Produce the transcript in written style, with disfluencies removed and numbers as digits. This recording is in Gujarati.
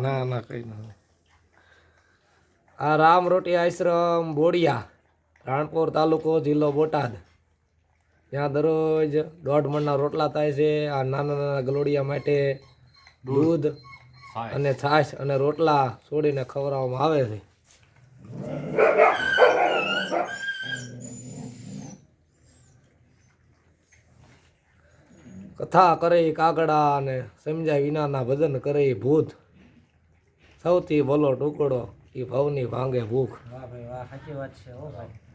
ના ના કઈ ના. આ રામ રોટી આશ્રમ બોડિયા, રાણપુર તાલુકો, જિલ્લો બોટાદ. ત્યાં દરરોજ 1.5 મણના રોટલા થાય છે. આ નાના નાના ગલોડિયા માટે દૂધ અને છાશ અને રોટલા છોડીને ખવડાવવામાં આવે છે. કથા કરે કાગડા અને સમજાય વિનાના ભજન કરે ભૂત. સૌથી ભલો ટુકડો એ ભવની ભાંગે ભૂખ. વાહ ભાઈ વાહ, સાચી વાત છે. હો ભાઈ.